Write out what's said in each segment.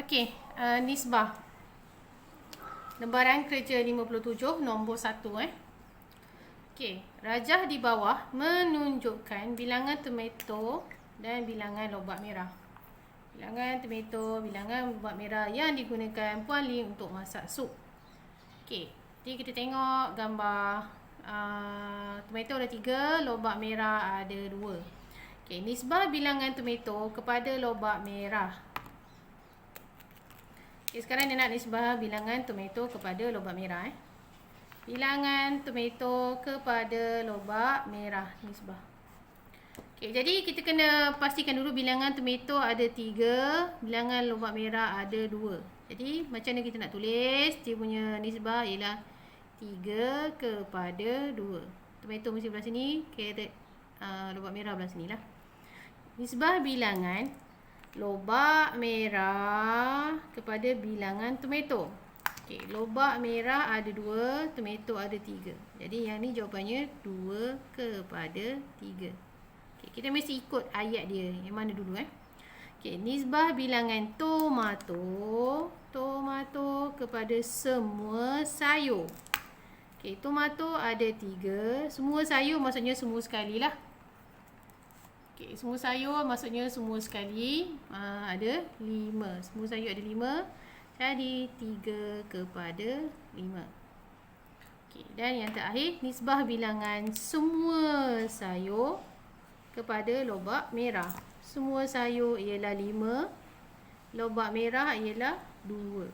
Okey, nisbah. Lembaran kerja 57 nombor 1 Okey, rajah di bawah menunjukkan bilangan tomato dan bilangan lobak merah. Bilangan tomato, bilangan lobak merah yang digunakan Puan Lee untuk masak sup. Okey, jadi kita tengok gambar tomato ada 3, lobak merah ada 2. Okey, nisbah bilangan tomato kepada lobak merah. Okay, sekarang dia nak nisbah bilangan tomato kepada lobak merah. Bilangan tomato kepada lobak merah nisbah. Okay, jadi kita kena pastikan dulu bilangan tomato ada 3, bilangan lobak merah ada 2. Jadi macam mana kita nak tulis? Dia punya nisbah ialah 3 kepada 2. Tomato mesti belah sini, carrot lobak merah belah sini lah. Nisbah bilangan lobak merah kepada bilangan tomato. Okey, lobak merah ada 2, tomato ada 3. Jadi yang ni jawapannya 2 kepada 3. Okey, kita mesti ikut ayat dia. Yang mana dulu Okey, nisbah bilangan tomato kepada semua sayur. Okey, tomato ada 3, semua sayur maksudnya semua sekali lah. Okay, semua sayur maksudnya semua sekali ada 5. Semua sayur ada 5. Jadi 3 kepada 5. Okay, dan yang terakhir, nisbah bilangan semua sayur kepada lobak merah. Semua sayur ialah 5. Lobak merah ialah 2.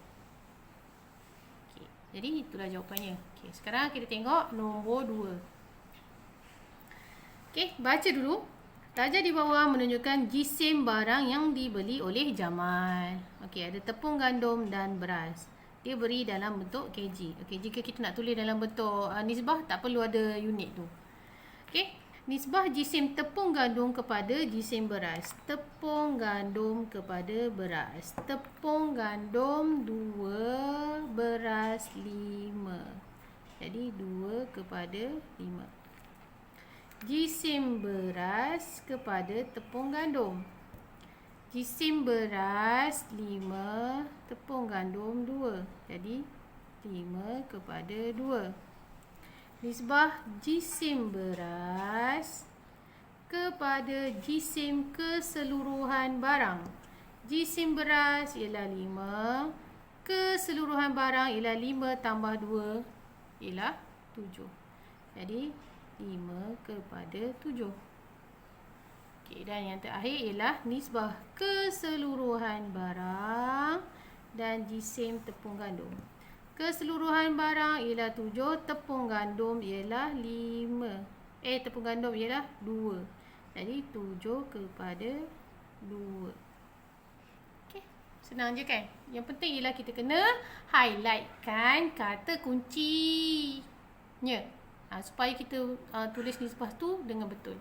Okay, jadi itulah jawapannya. Okay, sekarang kita tengok nombor 2. Okay, baca dulu. Rajah di bawah menunjukkan jisim barang yang dibeli oleh Jamal. Okey, ada tepung gandum dan beras. Dia beri dalam bentuk kg. Okey, jika kita nak tulis dalam bentuk nisbah, tak perlu ada unit tu. Okey, nisbah jisim tepung gandum kepada jisim beras. Tepung gandum kepada beras. Tepung gandum 2, beras 5. Jadi 2 kepada 5. Jisim beras kepada tepung gandum. Jisim beras 5, tepung gandum 2. Jadi 5 kepada 2. Nisbah jisim beras kepada jisim keseluruhan barang. Jisim beras ialah 5, keseluruhan barang ialah 5 tambah 2 ialah 7. Jadi 5 kepada 7. Okey, dan yang terakhir ialah nisbah keseluruhan barang dan jisim tepung gandum. Keseluruhan barang ialah 7, tepung gandum ialah 5. Tepung gandum ialah 2. Jadi 7 kepada 2. Okey, senang je kan? Yang penting ialah kita kena highlightkan kata kuncinya. Supaya kita tulis nisbah tu dengan betul.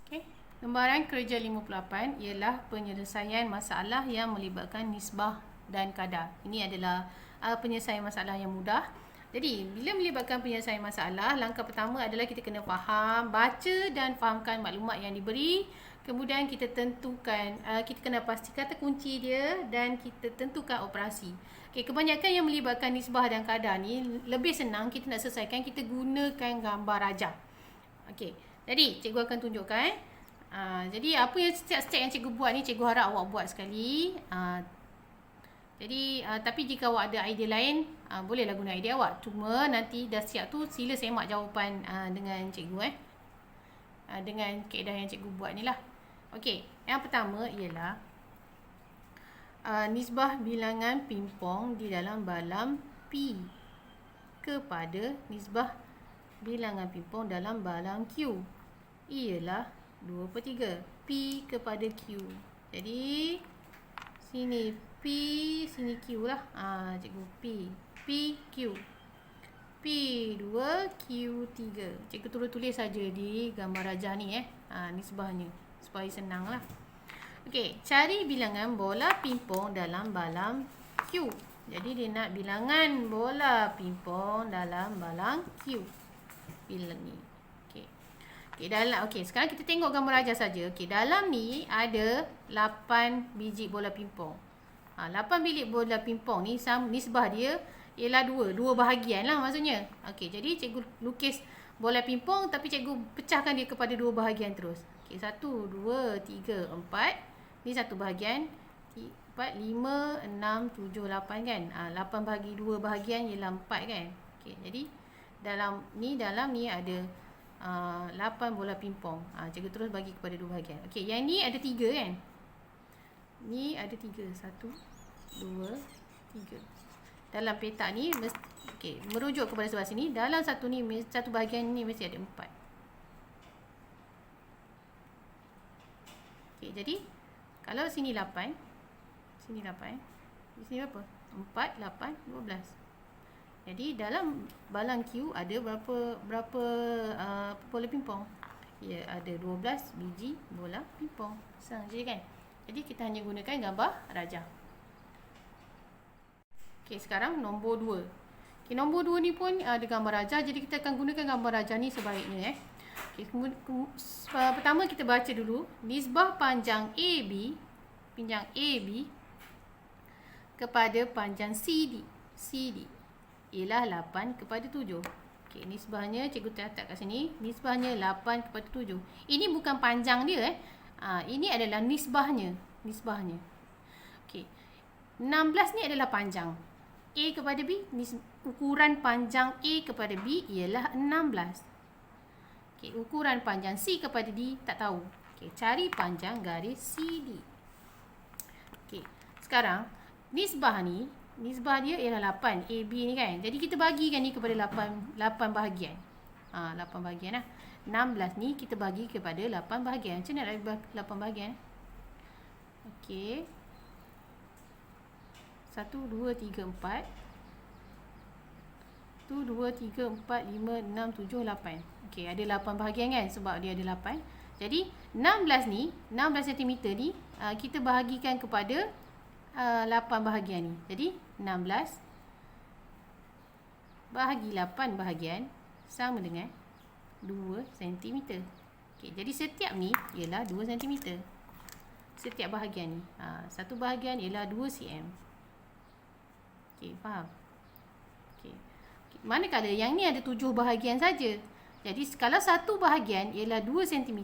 Okay. Lembaran kerja 58 ialah penyelesaian masalah yang melibatkan nisbah dan kadar. Ini adalah penyelesaian masalah yang mudah. Jadi, bila melibatkan penyelesaian masalah, langkah pertama adalah kita kena faham, baca dan fahamkan maklumat yang diberi. Kemudian kita tentukan, kita kena pasti kata kunci dia dan kita tentukan operasi. Okay, kebanyakan yang melibatkan nisbah dan kadar ni lebih senang kita nak selesaikan, kita gunakan gambar rajah. Okey, jadi cikgu akan tunjukkan. Jadi apa yang step-step yang cikgu buat ni, cikgu harap awak buat sekali. Jadi tapi jika awak ada idea lain, bolehlah guna idea awak. Cuma nanti dah siap tu sila semak jawapan dengan cikgu dengan kaedah yang cikgu buat ni lah. Okey, yang pertama ialah nisbah bilangan pingpong di dalam balam P kepada nisbah bilangan pingpong dalam balam Q ialah 2/3. P kepada Q. Jadi sini P, sini Q lah. Cikgu P, Q. P2, Q3. Cikgu tulis saja di gambar rajah ni nisbahnya supaya senang lah. Okey, cari bilangan bola pingpong dalam balam Q. Jadi dia nak bilangan bola pingpong dalam balam Q. Bilang ni. Okey, sekarang kita tengok gambar rajah saja. Okey, dalam ni ada 8 biji bola pingpong. 8 bilik bola pingpong ni nisbah dia ialah 2 bahagian lah maksudnya. Okey, jadi cikgu lukis bola pingpong tapi cikgu pecahkan dia kepada 2 bahagian terus. Okey, 1, 2, 3, 4. Ni satu bahagian. 4, 5, 6, 7, 8 kan. 8 bahagi 2 bahagian ialah 4 kan. Okey, jadi dalam ni ada 8 bola pingpong. Cikgu terus bagi kepada 2 bahagian. Okey, yang ni ada 3 kan. Ni ada 3. 1, 2, 3. Dalam peta ni okey, merujuk kepada sebelah sini. Dalam satu bahagian ni mesti ada 4. Okey, jadi kalau sini 8, sini 8, di sini berapa? 4, 8, 12. Jadi dalam balang Q ada berapa bola pingpong? Ya, ada 12 biji bola pingpong. Senang je kan? Jadi kita hanya gunakan gambar rajah. Okey, sekarang nombor 2. Okey, nombor 2 ni pun ada gambar rajah. Jadi kita akan gunakan gambar rajah ni sebaiknya. Okey, pertama kita baca dulu nisbah panjang AB kepada panjang CD ialah 8 kepada 7. Okey, nisbahnya cikgu catat kat sini. Nisbahnya 8 kepada 7. Ini bukan panjang dia ini adalah nisbahnya. Okey. 16 ni adalah panjang A kepada B. Ukuran panjang A kepada B ialah 16. Okey, ukuran panjang C kepada D tak tahu. Okey, cari panjang garis CD. Okey, sekarang nisbah dia ialah 8 AB ni kan. Jadi kita bagikan ni kepada 8 bahagian. 8 bahagian lah. 16 ni kita bagi kepada 8 bahagian. Macam mana nak bagi 8 bahagian? Okey. 1, 2, 3, 4. 1, 2, 3, 4, 5, 6, 7, 8. Okey, ada 8 bahagian kan sebab dia ada 8. Jadi 16 cm ni kita bahagikan kepada 8 bahagian ni. Jadi 16 bahagi 8 bahagian sama dengan 2 cm. Okey, jadi setiap ni ialah 2 cm. Setiap bahagian ni. Satu bahagian ialah 2 cm. Okey, faham? Okey. Manakala yang ni ada 7 bahagian saja. Jadi kalau satu bahagian ialah 2 cm.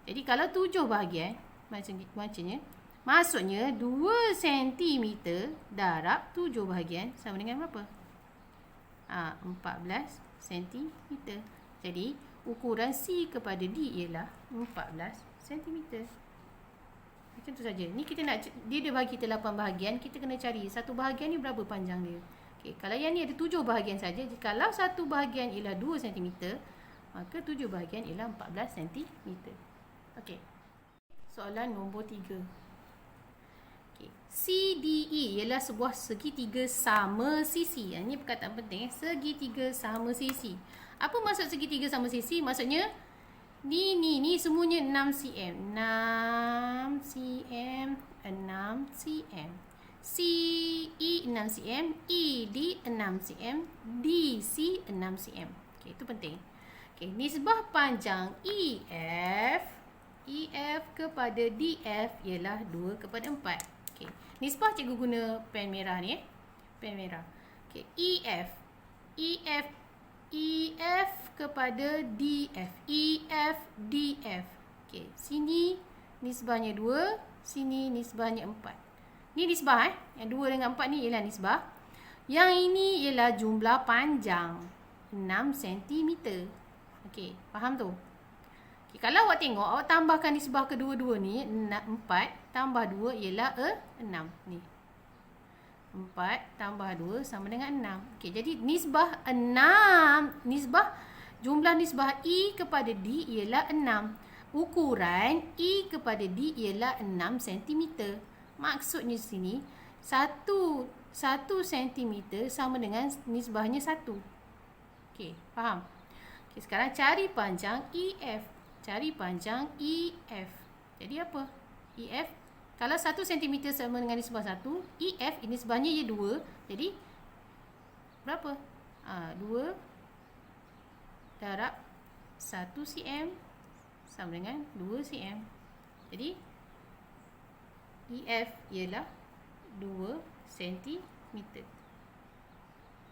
Jadi kalau 7 bahagian macamnya maksudnya 2 cm darab 7 bahagian sama dengan berapa? 14 cm. Jadi ukuran C kepada D ialah 14 cm. Macam tu saja. Ni kita nak dia bagi kita 8 bahagian, kita kena cari satu bahagian ni berapa panjang dia. Okey, kalau yang ni ada 7 bahagian saja, kalau satu bahagian ialah 2 cm, maka 7 bahagian ialah 14 cm. Okey. Soalan nombor 3. Okey, CDE ialah sebuah segitiga sama sisi. Ini perkataan penting. Segitiga sama sisi. Apa maksud segitiga sama sisi? Maksudnya ni semuanya 6 cm. 6 cm, 6 cm. CE 6 cm, ED 6 cm, DC 6 cm. Okey, itu penting. Okey, nisbah panjang EF kepada DF ialah 2 kepada 4. Okey, nisbah cikgu guna pen merah ni. Pen merah. Okey, EF kepada DF. DF. Okey, sini nisbahnya 2, sini nisbahnya 4. Ni nisbah Yang 2 dengan 4 ni ialah nisbah. Yang ini ialah jumlah panjang 6 cm. Okey, faham tu? Okay, kalau awak tengok, awak tambahkan nisbah kedua-dua ni 4 tambah 2 ialah 6 ni. 4 tambah 2 sama dengan 6. Okey, jadi nisbah 6, jumlah nisbah E kepada D ialah 6. Ukuran E kepada D ialah 6 cm. Maksudnya sini 1 cm sama dengan nisbahnya 1. Okey, faham? Okey, sekarang cari panjang EF. Jadi apa? EF kalau 1 cm sama dengan nisbah 1, EF nisbahnya ia 2. Jadi berapa? 2 darab 1 cm sama dengan 2 cm. Jadi EF ialah 2 sentimeter.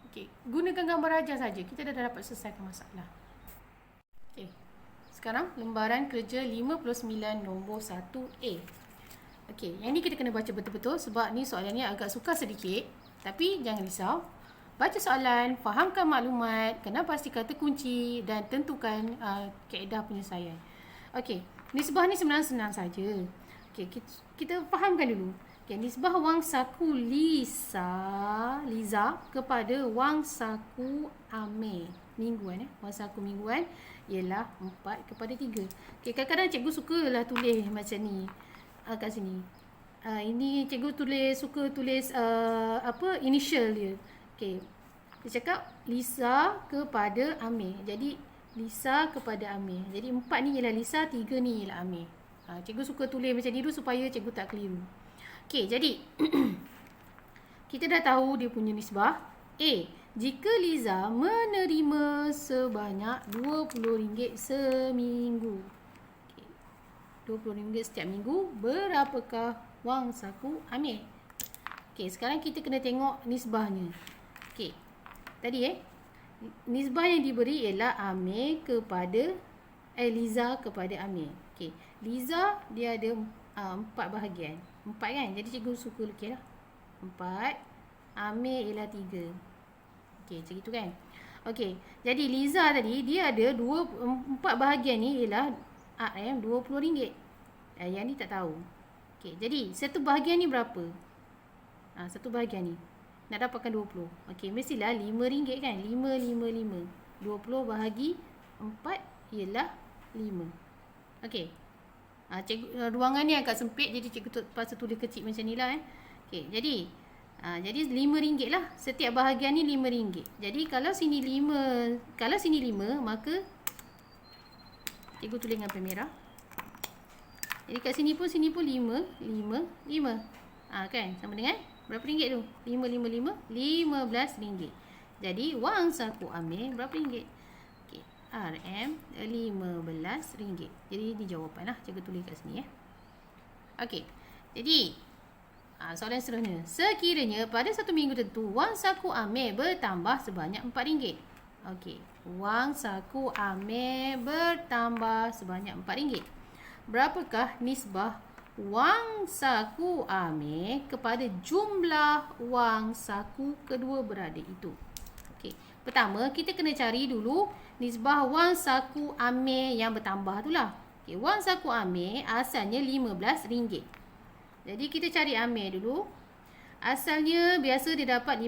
Okey, gunakan gambar ajar saja. Kita dah dapat selesaikan masalah. Okey. Sekarang lembaran kerja 59 nombor 1A. Okey, yang ni kita kena baca betul-betul sebab ni soalan ni agak sukar sedikit. Tapi jangan risau. Baca soalan, fahamkan maklumat, kenal pasti kata kunci dan tentukan kaedah penyelesaian. Okey, nisbah ni sebenarnya senang saja. Okey, kita fahamkan dulu. Okay, nisbah wang saku Liza kepada wang saku Amir mingguan. Wang saku mingguan ialah 4 kepada 3. Okay, kadang-kadang cikgu sukalah tulis macam ni kat sini. Ini cikgu suka tulis initial dia. Okay, dia cakap Lisa kepada Amir. Jadi Lisa kepada Amir. Jadi 4 ni ialah Lisa, 3 ni ialah Amir. Cikgu suka tulis macam ni dulu supaya cikgu tak keliru. Okey, jadi kita dah tahu dia punya nisbah. A. Jika Liza menerima sebanyak RM20 seminggu. Okay. RM20 setiap minggu, berapakah wang saku Amir? Okey, sekarang kita kena tengok nisbahnya. Okey. Tadi nisbah yang diberi ialah Amir kepada Liza kepada Amir. Okey. Liza dia ada 4 bahagian. 4 kan? Jadi cikgu suka lukis lah. 4. Amir ialah 3. Okey, macam itu kan? Okey. Jadi Liza tadi dia ada 4 bahagian ni ialah RM20. Yang ni tak tahu. Okey, jadi satu bahagian ni berapa? Satu bahagian ni nak dapatkan 20. Okey, mestilah RM5 kan? 5. 20 bahagi 4 ialah 5. Okey. Ruangan ni agak sempit, jadi cikgu terpaksa tulis kecil macam ni lah. Okey, jadi RM5 lah. Setiap bahagian ni RM5. Jadi kalau sini 5, maka cikgu tulis dengan pen merah. Jadi kat sini pun 5. Kan? Sama dengan berapa ringgit tu? 5. RM15. Jadi wang saku Amir berapa ringgit? RM15. Jadi ini jawapan lah. Cikgu tulis kat sini. Okey. Jadi soalan seterusnya. Sekiranya pada satu minggu tertentu wang saku Amir bertambah sebanyak RM4. Okey. Wang saku Amir bertambah sebanyak RM4. Berapakah nisbah wang saku Amir kepada jumlah wang saku kedua beradik itu? Okey. Pertama, kita kena cari dulu nisbah wang saku Amir yang bertambah tu lah. Okay, wang saku Amir asalnya RM15. Jadi kita cari Amir dulu. Asalnya biasa dia dapat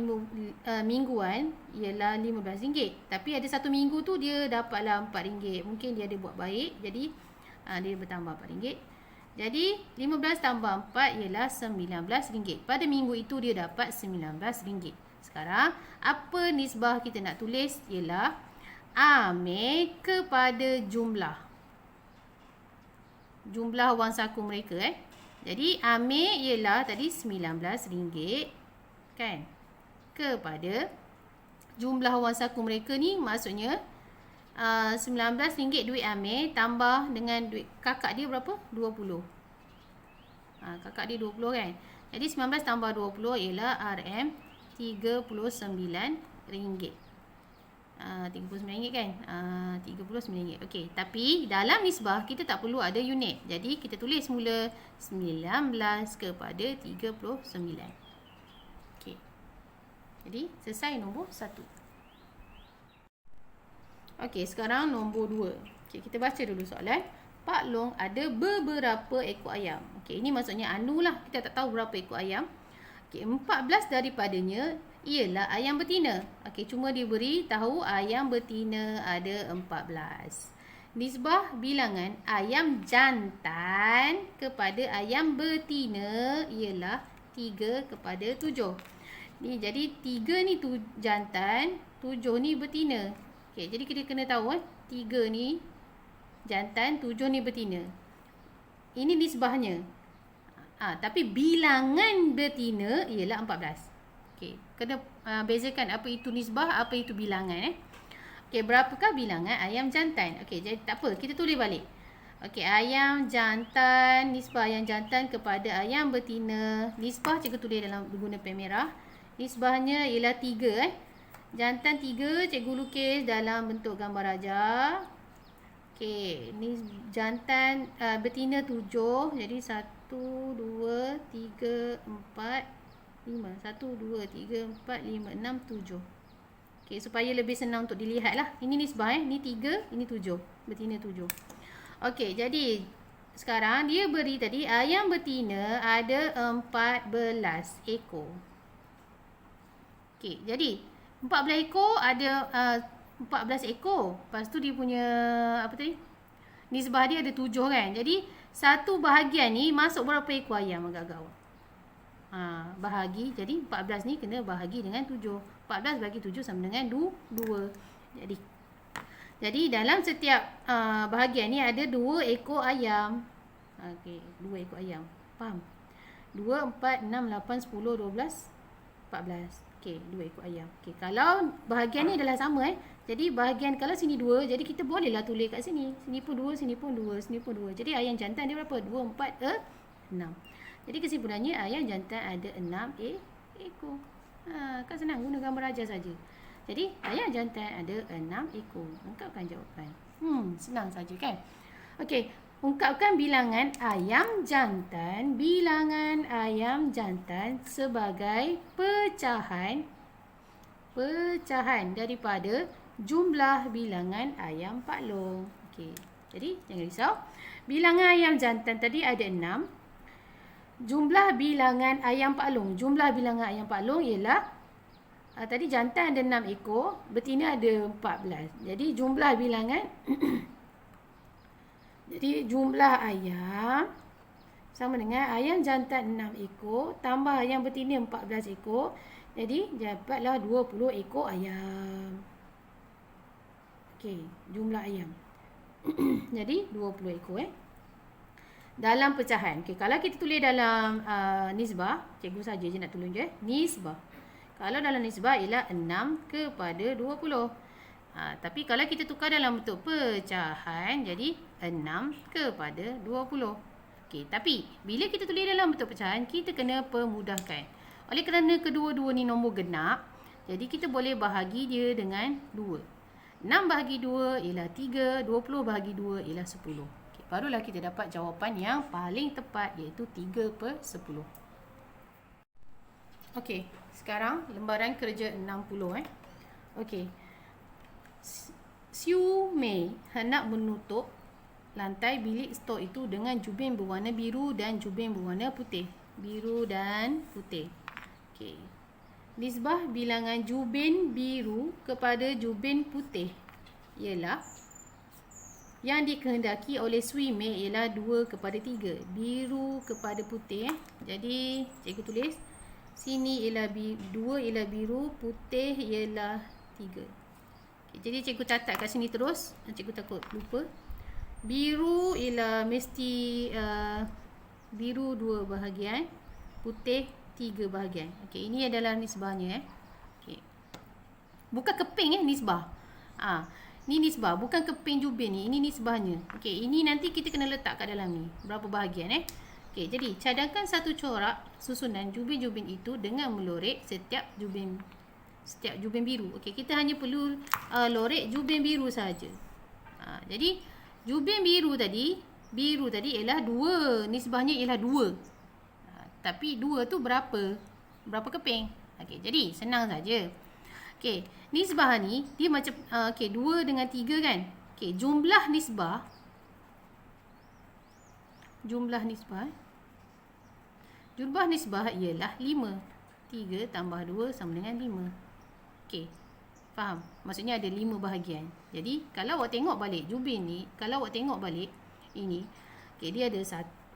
mingguan ialah RM15. Tapi ada satu minggu tu dia dapatlah RM4. Mungkin dia ada buat baik. Jadi dia bertambah RM4. Jadi 15 tambah 4 ialah RM19. Pada minggu itu dia dapat RM19. Sekarang apa nisbah kita nak tulis ialah Amir kepada jumlah wang saku mereka. Jadi Amir ialah tadi RM19 kan, kepada jumlah wang saku mereka ni maksudnya RM19 duit Amir tambah dengan duit kakak dia berapa? 20. Kakak dia 20 kan. Jadi 19 tambah 20 ialah RM39. RM39 kan? RM39. Okey, tapi dalam nisbah kita tak perlu ada unit. Jadi kita tulis mula 19 kepada 39. Okey. Jadi selesai nombor 1. Okey, sekarang nombor 2. Okey, kita baca dulu soalan. Pak Long ada beberapa ekor ayam. Okey, ini maksudnya anu lah. Kita tak tahu berapa ekor ayam. Okey, 14 daripadanya ialah ayam betina. Okey, cuma dia beri tahu ayam betina ada 14. Nisbah bilangan ayam jantan kepada ayam betina ialah 3 kepada 7. Ni jadi 3 ni tu jantan, 7 ni betina. Okey, jadi kita kena tahu 3 ni jantan, 7 ni betina. Ini nisbahnya. Tapi bilangan betina ialah 14. Okey, kena bezakan apa itu nisbah, apa itu bilangan. Okey, berapakah bilangan ayam jantan? Okey, jadi tak apa, kita tulis balik. Okey, ayam jantan, nisbah ayam jantan kepada ayam betina. Nisbah cikgu tulis dalam guna pen merah. Nisbahnya ialah 3 Jantan 3 cikgu lukis dalam bentuk gambar raja. Okey, ni jantan betina 7. Jadi 1 2 3 4 5. 1 2 3 4 5 6 7. Okey, supaya lebih senang untuk dilihat lah. Ini nisbah ni 3, ini 7. Betina 7. Okey, jadi sekarang dia beri tadi ayam betina ada 14 ekor. Okey, jadi 14 ekor ada 14 ekor. Lepas tu dia punya apa tadi? Nisbah dia ada 7 kan. Jadi satu bahagian ni masuk berapa ekor ayam agak-agak awak? Bahagi. Jadi 14 ni kena bahagi dengan 7. 14 bagi 7 sama dengan 2. Jadi dalam setiap bahagian ni ada 2 ekor ayam. Okey, 2 ekor ayam. Faham? 2, 4, 6, 8, 10, 12, 14. Okey, 2 ekor ayam. Okey, kalau bahagian ni adalah sama Jadi bahagian kalau sini 2, jadi kita bolehlah tulis kat sini. Sini pun 2, sini pun 2, sini pun 2. Jadi ayam jantan dia berapa? 2, 4, 6. Jadi kesimpulannya ayam jantan ada 6 ekor. Kan senang guna gambar raja saja. Jadi ayam jantan ada 6 ekor. Ungkapkan jawapan. Senang saja kan? Okey, ungkapkan bilangan ayam jantan. Bilangan ayam jantan sebagai pecahan daripada jumlah bilangan ayam Pak Long. Okey. Jadi jangan risau. Bilangan ayam jantan tadi ada 6. Jumlah bilangan ayam Pak Long. Jumlah bilangan ayam Pak Long ialah tadi jantan ada 6 ekor, betina ada 14. Jadi jumlah bilangan jadi jumlah ayam sama dengan ayam jantan 6 ekor tambah ayam betina 14 ekor. Jadi dapatlah 20 ekor ayam. Okey, jumlah ayam. Jadi 20 ekor dalam pecahan. Okey, kalau kita tulis dalam nisbah, cikgu saja je nak tulis je. Nisbah. Kalau dalam nisbah ialah 6 kepada 20. Tapi kalau kita tukar dalam bentuk pecahan, jadi 6 kepada 20. Okey, tapi bila kita tulis dalam bentuk pecahan, kita kena permudahkan. Oleh kerana kedua-dua ni nombor genap, jadi kita boleh bahagi dia dengan 2. 6 bahagi 2 ialah 3, 20 bahagi 2 ialah 10. Okey, barulah kita dapat jawapan yang paling tepat, iaitu 3/10. Okey, sekarang lembaran kerja 60 Okey. Siu Mei hendak menutup lantai bilik stor itu dengan jubin berwarna biru dan jubin berwarna putih. Biru dan putih. Okey. Nisbah bilangan jubin biru kepada jubin putih ialah yang dikehendaki oleh Sui Mei ialah 2 kepada 3. Biru kepada putih Jadi cikgu tulis sini ialah 2 ialah biru, putih ialah 3. Okay, jadi cikgu catat kat sini terus. Cikgu takut lupa. Biru ialah mesti biru 2 bahagian, putih 3 bahagian. Okey, ini adalah nisbahnya Okey. Bukan keping nisbah. Ni nisbah, bukan keping jubin ni. Ini nisbahnya. Okey, ini nanti kita kena letak kat dalam ni. Berapa bahagian Okey, jadi cadangkan satu corak susunan jubin-jubin itu dengan melorek setiap jubin biru. Okey, kita hanya perlu lorek jubin biru saja. Jadi jubin biru tadi ialah 2, nisbahnya ialah 2. Tapi 2 tu berapa? Berapa keping? Okey, jadi senang saja. Okey, nisbah ni dia macam okey 2 dengan 3 kan? Okey, jumlah nisbah ialah 5. 3 tambah 2 sama dengan 5. Okey. Faham? Maksudnya ada 5 bahagian. Jadi, kalau awak tengok balik jubin ni, kalau awak tengok balik ini, okey, dia ada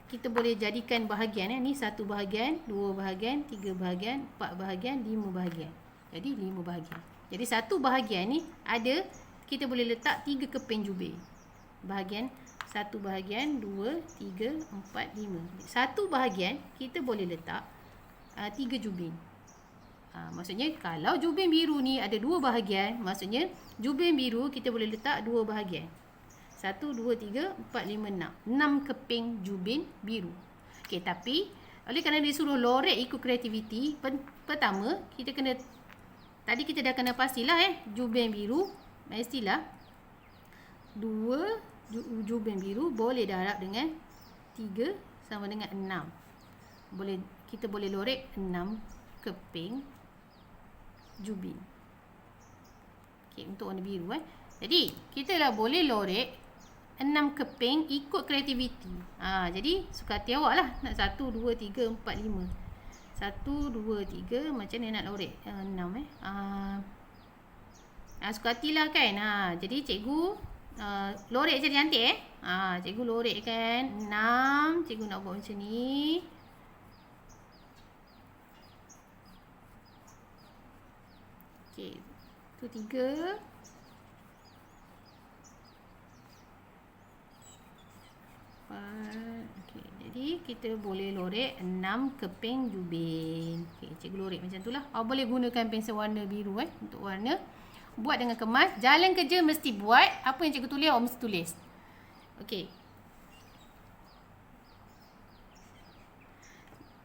kita boleh jadikan bahagian ni 1 bahagian, 2 bahagian, 3 bahagian, 4 bahagian, 5 bahagian. Jadi 5 bahagian. Jadi satu bahagian ni ada kita boleh letak 3 keping jubin. Bahagian 1 bahagian, 2, 3, 4, 5. Satu bahagian kita boleh letak 3 jubin. Maksudnya kalau jubin biru ni ada 2 bahagian, maksudnya jubin biru kita boleh letak 2 bahagian. 1, 2, 3, 4, 5, 6. 6 keping jubin biru. Okey, tapi oleh kerana dia suruh lorek ikut kreativiti, pertama kita kena, tadi kita dah kena pastilah jubin biru mestilah 2 jubin biru boleh darab dengan 3 sama dengan 6. Kita boleh lorek 6 keping jubin. Okey, untuk warna biru Jadi, kita dah boleh lorek 6 keping ikut kreativiti. Jadi, suka hati awak lah. Nak 1, 2, 3, 4, 5. 1, 2, 3. Macam mana nak lorek? 6 suka hatilah kan. Jadi, cikgu lorek je cantik cikgu lorek kan. 6. Cikgu nak buat macam ni. Okey. Tu 3. Okey, jadi kita boleh lorek 6 keping jubin. Okey, cikgu lorek macam itulah. Boleh gunakan pensel warna biru untuk warna. Buat dengan kemas. Jalan kerja mesti buat. Apa yang cikgu tulis, awak mesti tulis. Okey.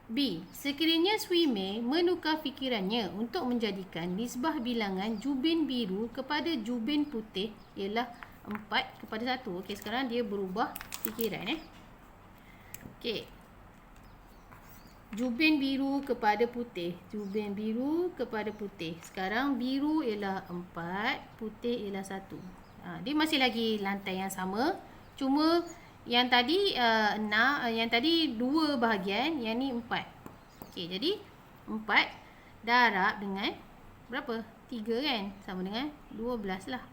B. Sekiranya Swime menukar fikirannya untuk menjadikan nisbah bilangan jubin biru kepada jubin putih ialah 4 kepada 1. Okey, sekarang dia berubah fikiran Okey. Jubin biru kepada putih. Jubin biru kepada putih. Sekarang biru ialah 4, putih ialah 1. Dia masih lagi lantai yang sama. Cuma yang tadi 6, yang tadi 2 bahagian, yang ni 4. Okey, jadi 4 darab dengan berapa? 3 kan? Sama dengan 12 lah.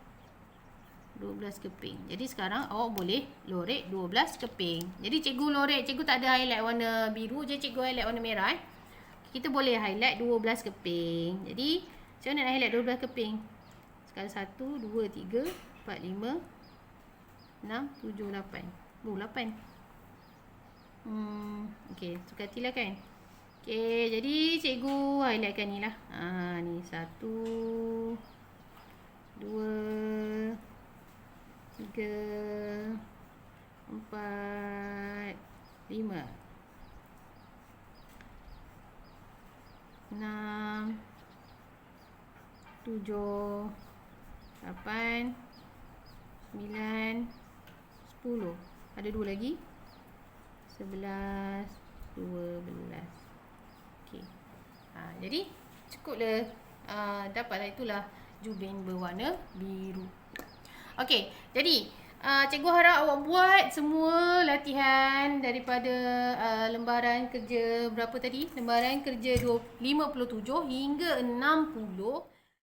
12 keping. Jadi sekarang awak boleh lorek 12 keping. Jadi cikgu lorek, cikgu tak ada highlight warna biru je, cikgu highlight warna merah. Kita boleh highlight 12 keping. Jadi macam mana nak highlight 12 keping? Sekarang 1, 2, 3, 4, 5, 6, 7, 8. 8. Okey, suka hatilah kan? Okey, jadi cikgu highlightkan ni lah. Ni 1, 2, 3, 4, 5, 6, 7, 8, 9, 10. Ada 2 lagi. 11, 12. Okey. Jadi cukuplah. Dapatlah, itulah jubin berwarna biru. Okey, jadi cikgu harap awak buat semua latihan daripada lembaran kerja berapa tadi? Lembaran kerja 57 hingga 60.